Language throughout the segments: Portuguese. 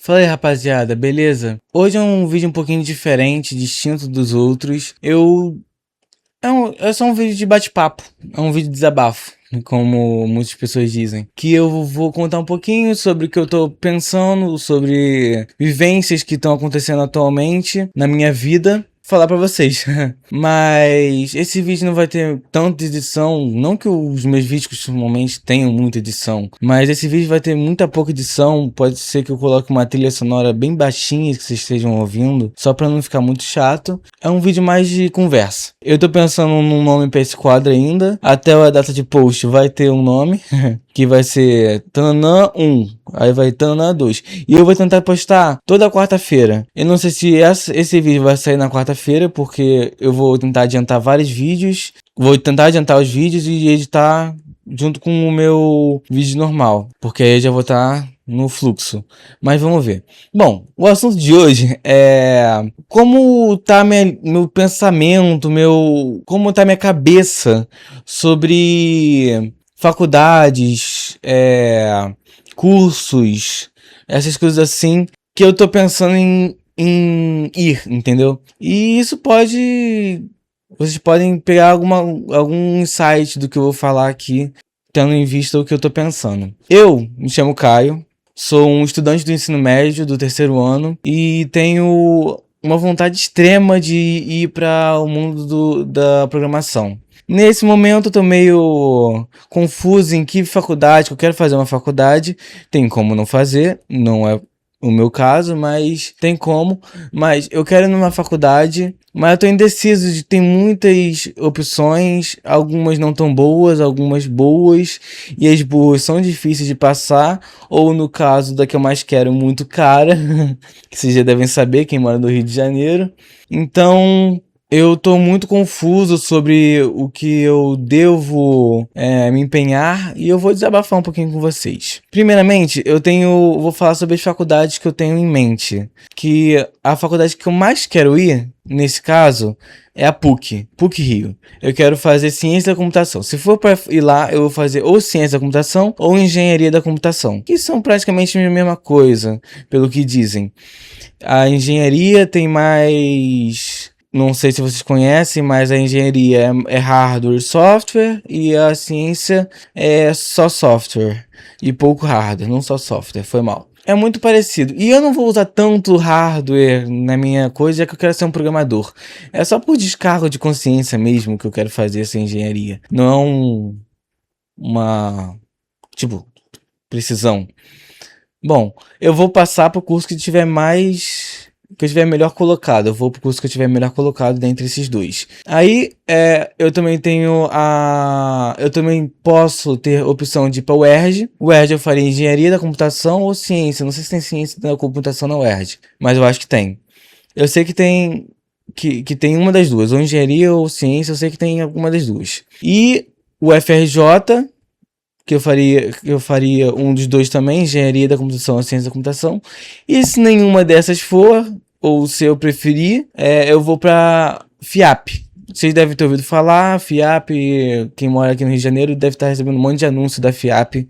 Fala aí, rapaziada, beleza? Hoje é um vídeo um pouquinho diferente, distinto dos outros. É só um vídeo de bate-papo, é um vídeo de desabafo, como muitas pessoas dizem. Que eu vou contar um pouquinho sobre o que eu tô pensando, sobre vivências que estão acontecendo atualmente na minha vida. Falar pra vocês. Mas esse vídeo não vai ter tanta edição. Não que os meus vídeos costumamente tenham muita edição, mas esse vídeo vai ter muita pouca edição. Pode ser que eu coloque uma trilha sonora bem baixinha que vocês estejam ouvindo, só pra não ficar muito chato. É um vídeo mais de conversa. Eu tô pensando num nome pra esse quadro ainda. Até a data de post vai ter um nome. Que vai ser Tananã 1, aí vai Tananã 2. E eu vou tentar postar toda quarta-feira. Eu não sei se esse vídeo vai sair na quarta-feira, porque eu vou tentar adiantar vários vídeos. Vou tentar adiantar os vídeos e editar junto com o meu vídeo normal, porque aí eu já vou estar no fluxo. Mas vamos ver. Bom, o assunto de hoje é como tá meu pensamento, como tá minha cabeça sobre faculdades, cursos, essas coisas assim, que eu tô pensando em ir, entendeu? E isso vocês podem pegar algum insight do que eu vou falar aqui, tendo em vista o que eu tô pensando. Eu me chamo Caio, sou um estudante do ensino médio do terceiro ano e tenho uma vontade extrema de ir para o mundo da programação. Nesse momento eu tô meio confuso em que faculdade, que eu quero fazer uma faculdade. Tem como não fazer, não é o meu caso, mas tem como. Mas eu quero ir numa faculdade, mas eu tô indeciso de tem muitas opções, algumas não tão boas, algumas boas, e as boas são difíceis de passar, ou no caso da que eu mais quero, muito cara, que vocês já devem saber, quem mora no Rio de Janeiro. Então, eu tô muito confuso sobre o que eu devo me empenhar e eu vou desabafar um pouquinho com vocês. Primeiramente, vou falar sobre as faculdades que eu tenho em mente. Que a faculdade que eu mais quero ir, nesse caso, é a PUC Rio. Eu quero fazer ciência da computação. Se for para ir lá, eu vou fazer ou ciência da computação ou engenharia da computação, que são praticamente a mesma coisa, pelo que dizem. A engenharia tem mais... Não sei se vocês conhecem, mas a engenharia é hardware e software e a ciência é só software e pouco hardware, não só software, foi mal. É muito parecido. E eu não vou usar tanto hardware na minha coisa, já que eu quero ser um programador. É só por descargo de consciência mesmo que eu quero fazer essa engenharia. Não uma, tipo, precisão. Bom, eu vou passar pro curso que tiver que eu tiver melhor colocado. Eu vou pro curso que eu tiver melhor colocado dentre esses dois. Aí, eu também eu também posso ter opção de ir pra UERJ. UERJ eu faria engenharia da computação ou ciência. Não sei se tem ciência da computação na UERJ, mas eu acho que tem. Eu sei que tem, que tem uma das duas, ou engenharia ou ciência, eu sei que tem alguma das duas. E o FRJ, que eu faria um dos dois também, engenharia da computação ou ciência da computação. E se nenhuma dessas for, ou se eu preferir, eu vou para FIAP. Vocês devem ter ouvido falar, FIAP, quem mora aqui no Rio de Janeiro deve estar recebendo um monte de anúncio da FIAP,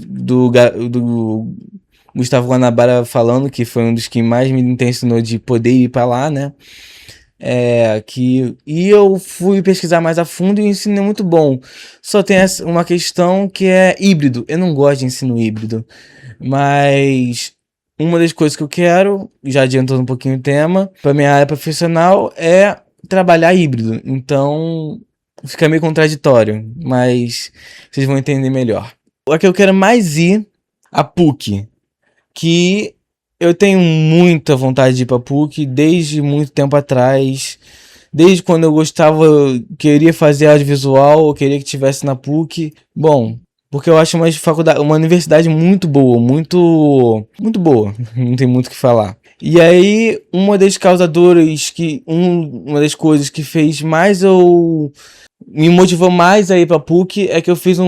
do Gustavo Guanabara falando, que foi um dos que mais me intencionou de poder ir para lá, né? E eu fui pesquisar mais a fundo e o ensino é muito bom. Só tem uma questão que é híbrido. Eu não gosto de ensino híbrido, mas uma das coisas que eu quero, já adiantando um pouquinho o tema, para minha área profissional é trabalhar híbrido. Então fica meio contraditório, mas vocês vão entender melhor. A que eu quero mais ir, a PUC, que eu tenho muita vontade de ir pra PUC desde muito tempo atrás. Desde quando eu queria fazer audiovisual, eu queria que tivesse na PUC. Bom, porque eu acho uma universidade muito boa, muito boa. Não tem muito o que falar. E aí, uma das uma das coisas que fez mais me motivou mais a ir pra PUC é que eu fiz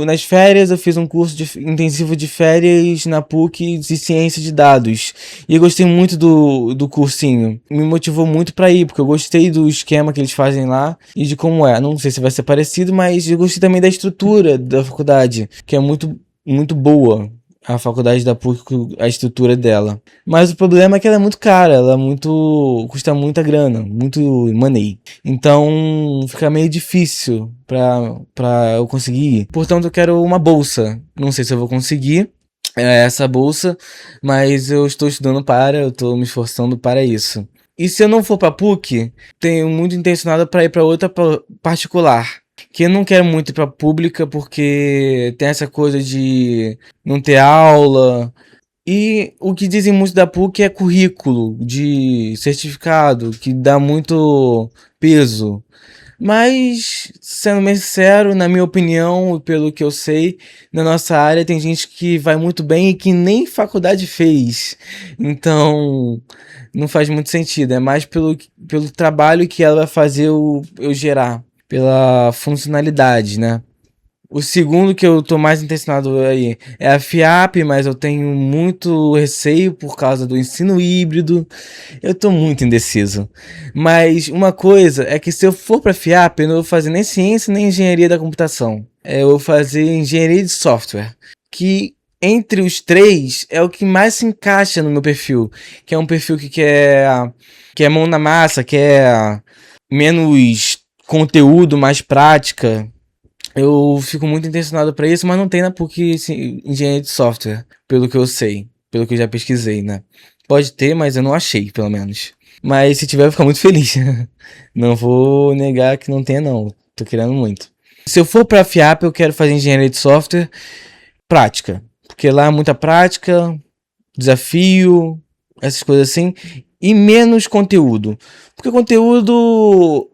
nas férias, eu fiz um curso intensivo de férias na PUC de ciência de dados. E eu gostei muito do cursinho. Me motivou muito pra ir, porque eu gostei do esquema que eles fazem lá e de como é. Não sei se vai ser parecido, mas eu gostei também da estrutura da faculdade, que é muito, muito boa. a faculdade da PUC, a estrutura dela. Mas o problema é que ela é muito cara, custa muita grana, muito money. Então fica meio difícil pra eu conseguir ir. Portanto, eu quero uma bolsa. Não sei se eu vou conseguir essa bolsa, mas eu estou eu estou me esforçando para isso. E se eu não for pra PUC, tenho muito intencionado para ir para outra particular. Que eu não quero muito ir pra pública porque tem essa coisa de não ter aula. E o que dizem muito da PUC é currículo de certificado, que dá muito peso. Mas, sendo bem sincero, na minha opinião, e pelo que eu sei, na nossa área tem gente que vai muito bem e que nem faculdade fez. Então, não faz muito sentido. É mais pelo trabalho que ela vai fazer eu gerar, pela funcionalidade, né? O segundo que eu tô mais intencionado aí é a FIAP, mas eu tenho muito receio por causa do ensino híbrido. Eu tô muito indeciso. Mas uma coisa é que se eu for pra FIAP, eu não vou fazer nem ciência nem engenharia da computação. Eu vou fazer engenharia de software. Que entre os três é o que mais se encaixa no meu perfil. Que é um perfil que é mão na massa, que é menos conteúdo, mais prática. Eu fico muito intencionado pra isso, mas não tem na PUC engenharia de software, pelo que eu sei, pelo que eu já pesquisei, né? Pode ter, mas eu não achei, pelo menos. Mas se tiver, eu vou ficar muito feliz. Não vou negar que não tenha, não. Tô querendo muito. Se eu for pra FIAP, eu quero fazer engenharia de software prática. Porque lá é muita prática, desafio, essas coisas assim. E menos conteúdo. Porque conteúdo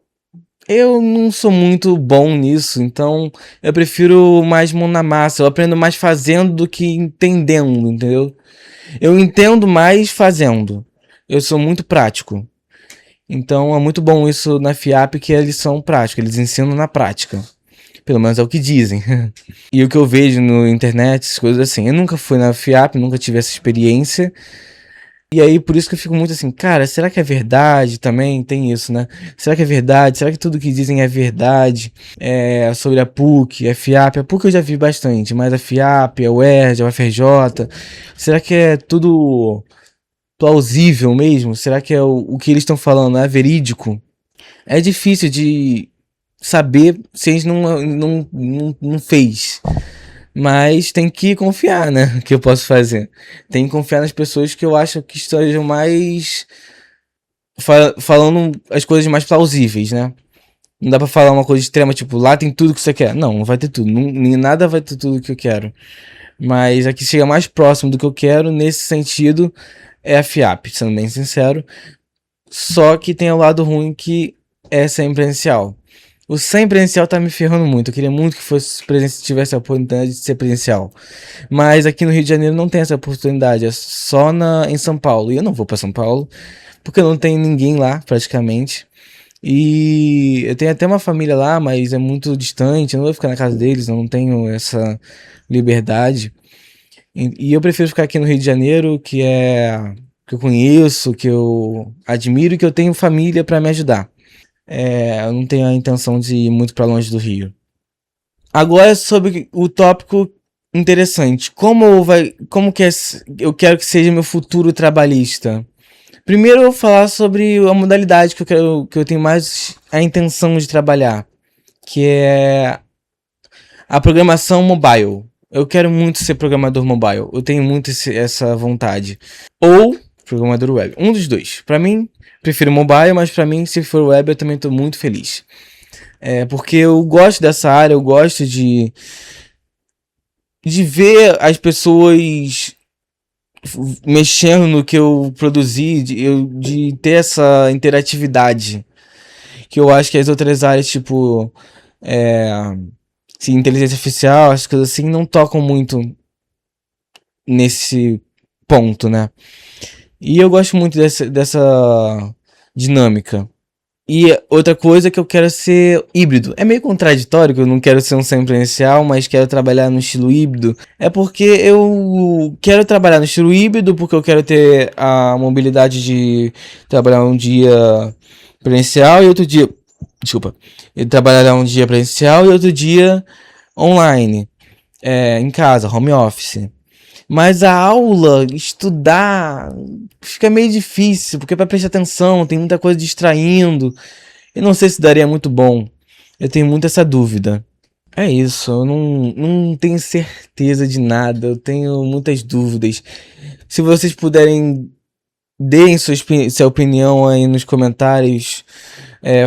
eu não sou muito bom nisso, então eu prefiro mais mão na massa. Eu aprendo mais fazendo do que entendendo, entendeu? Eu entendo mais fazendo. Eu sou muito prático. Então é muito bom isso na FIAP, que eles são práticos, eles ensinam na prática. Pelo menos é o que dizem. E o que eu vejo no internet, essas coisas assim. Eu nunca fui na FIAP, nunca tive essa experiência. E aí, por isso que eu fico muito assim, cara, será que é verdade também? Tem isso, né? Será que é verdade? Será que tudo que dizem é verdade? Sobre a PUC, a FIAP. A PUC eu já vi bastante, mas a FIAP, a UERJ, a UFRJ. Será que é tudo plausível mesmo? Será que é o que eles estão falando é verídico? É difícil de saber se a gente não fez. Mas tem que confiar, né? O que eu posso fazer? Tem que confiar nas pessoas que eu acho que estejam mais falando as coisas mais plausíveis, né? Não dá pra falar uma coisa extrema, tipo, lá tem tudo que você quer. Não, não vai ter tudo. Nem nada vai ter tudo que eu quero. Mas a que chega mais próximo do que eu quero, nesse sentido, é a FIAP, sendo bem sincero. Só que tem o lado ruim que é sem presencial. O sem presencial tá me ferrando muito. Eu queria muito que fosse tivesse a oportunidade de ser presencial. Mas aqui no Rio de Janeiro não tem essa oportunidade. É só em São Paulo. E eu não vou para São Paulo, porque não tem ninguém lá, praticamente. E eu tenho até uma família lá, mas é muito distante. Eu não vou ficar na casa deles, eu não tenho essa liberdade. E eu prefiro ficar aqui no Rio de Janeiro, que eu conheço, que eu admiro e que eu tenho família para me ajudar. Eu não tenho a intenção de ir muito para longe do Rio. Agora sobre o tópico interessante. Como que eu quero que seja meu futuro trabalhista? Primeiro eu vou falar sobre a modalidade que eu tenho mais a intenção de trabalhar, que é a programação mobile. Eu quero muito ser programador mobile. Eu tenho muito essa vontade. Ou programador web. Um dos dois. Pra mim, prefiro mobile, mas pra mim, se for web, eu também tô muito feliz. Porque eu gosto dessa área, eu gosto de ver as pessoas mexendo no que eu produzi, de ter essa interatividade. Que eu acho que as outras áreas, tipo, é, inteligência artificial, as coisas assim, não tocam muito nesse ponto, né? E eu gosto muito dessa dinâmica. E outra coisa é que eu quero ser híbrido. É meio contraditório que eu não quero ser um semipresencial, mas quero trabalhar no estilo híbrido. É porque eu quero trabalhar no estilo híbrido porque eu quero ter a mobilidade de trabalhar um dia presencial e outro dia, desculpa, eu trabalhar um dia presencial e outro dia online, em casa, home office. Mas a aula, estudar, fica meio difícil, porque para prestar atenção tem muita coisa distraindo. Eu não sei se daria muito bom. Eu tenho muito essa dúvida. É isso, eu não tenho certeza de nada, eu tenho muitas dúvidas. Se vocês puderem, deem sua opinião aí nos comentários,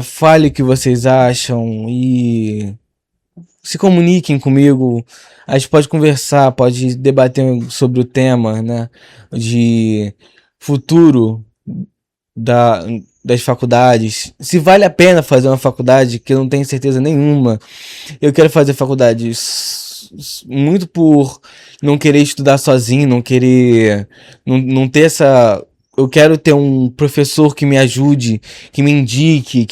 fale o que vocês acham e se comuniquem comigo. A gente pode conversar, pode debater sobre o tema, né, de futuro da, das faculdades. Se vale a pena fazer uma faculdade, que eu não tenho certeza nenhuma. Eu quero fazer faculdade muito por não querer estudar sozinho, não querer, não ter essa. Eu quero ter um professor que me ajude, que me indique,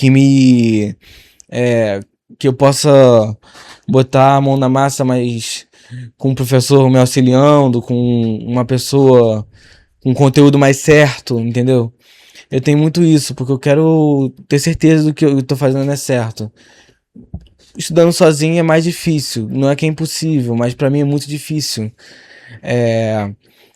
é, que eu possa botar a mão na massa, mas com um professor me auxiliando, com uma pessoa com conteúdo mais certo, entendeu? Eu tenho muito isso, porque eu quero ter certeza do que eu tô fazendo é certo. Estudando sozinho é mais difícil, não é que é impossível, mas pra mim é muito difícil. É,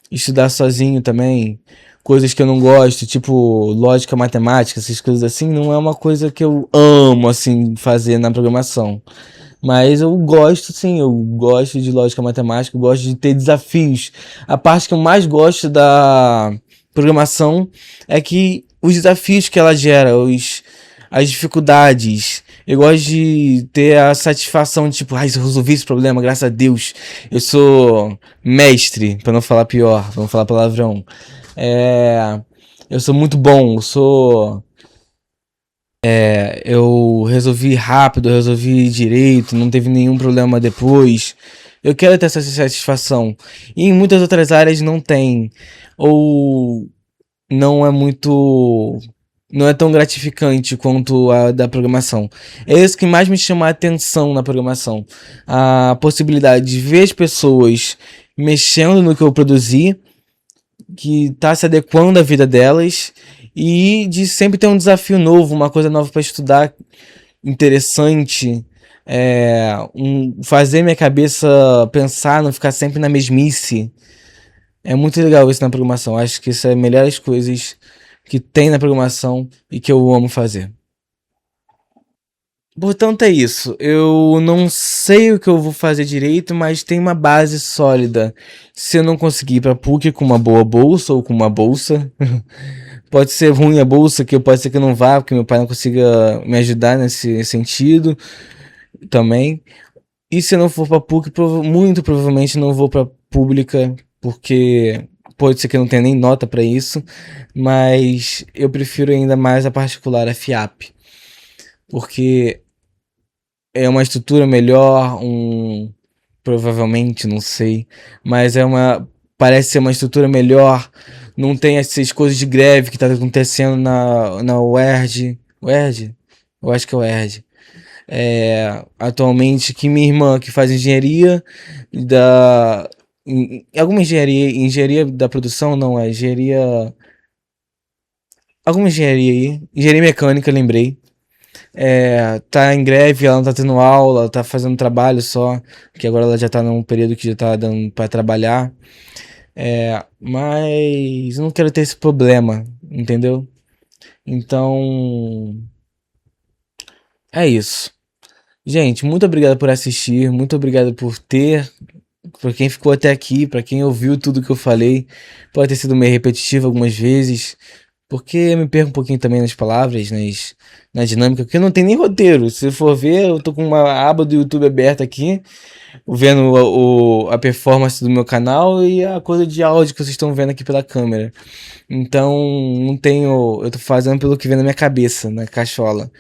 estudar sozinho também, coisas que eu não gosto, tipo lógica, matemática, essas coisas assim, não é uma coisa que eu amo assim fazer na programação. Mas eu gosto, sim, eu gosto de lógica matemática, eu gosto de ter desafios. A parte que eu mais gosto da programação é que os desafios que ela gera, as dificuldades. Eu gosto de ter a satisfação de tipo, ai, eu resolvi esse problema, graças a Deus. Eu sou mestre, pra não falar pior, pra não falar palavrão. É, eu sou muito bom, eu resolvi rápido, eu resolvi direito, não teve nenhum problema depois. Eu quero ter essa satisfação. E em muitas outras áreas não tem. Ou não é muito. Não é tão gratificante quanto a da programação. É isso que mais me chama a atenção na programação. A possibilidade de ver as pessoas mexendo no que eu produzi, que tá se adequando à vida delas, e de sempre ter um desafio novo, uma coisa nova para estudar, interessante, fazer minha cabeça pensar, não ficar sempre na mesmice. É muito legal isso na programação. Acho que isso é a melhores coisas que tem na programação e que eu amo fazer. Portanto, é isso. Eu não sei o que eu vou fazer direito, mas tem uma base sólida. Se eu não conseguir ir pra PUC com uma boa bolsa ou com uma bolsa, pode ser ruim a bolsa, que pode ser que eu não vá, porque meu pai não consiga me ajudar nesse sentido também. E se eu não for pra PUC, muito provavelmente não vou pra pública, porque pode ser que eu não tenha nem nota pra isso, mas eu prefiro ainda mais a particular, a FIAP, porque é uma estrutura melhor, provavelmente, não sei, mas parece ser uma estrutura melhor, não tem essas coisas de greve que tá acontecendo na UERJ, UERJ? Eu acho que é UERJ. Atualmente, que minha irmã que faz engenharia da alguma engenharia da produção, não é engenharia, alguma engenharia aí, engenharia mecânica, lembrei. Tá em greve, ela não tá tendo aula, tá fazendo trabalho só, que agora ela já tá num período que já tá dando para trabalhar. Mas eu não quero ter esse problema, entendeu? Então, é isso. Gente, muito obrigado por assistir, muito obrigado por quem ficou até aqui, pra quem ouviu tudo que eu falei. Pode ter sido meio repetitivo algumas vezes, porque eu me perco um pouquinho também nas palavras, na dinâmica, porque não tem nem roteiro. Se for ver, eu tô com uma aba do YouTube aberta aqui, vendo a performance do meu canal e a coisa de áudio que vocês estão vendo aqui pela câmera. Então, não tenho. Eu tô fazendo pelo que vem na minha cabeça, na cachola.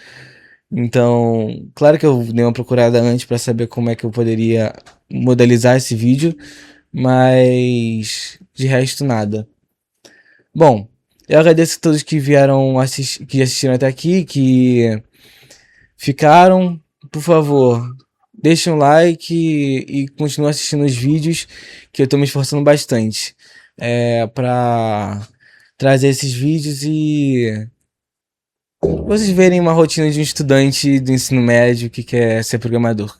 Então, claro que eu dei uma procurada antes para saber como é que eu poderia modelizar esse vídeo, mas de resto nada. Bom, eu agradeço a todos que vieram assistir, que assistiram até aqui, que ficaram. Por favor, deixem um like e continuem assistindo os vídeos, que eu tô me esforçando bastante para trazer esses vídeos e vocês verem uma rotina de um estudante do ensino médio que quer ser programador.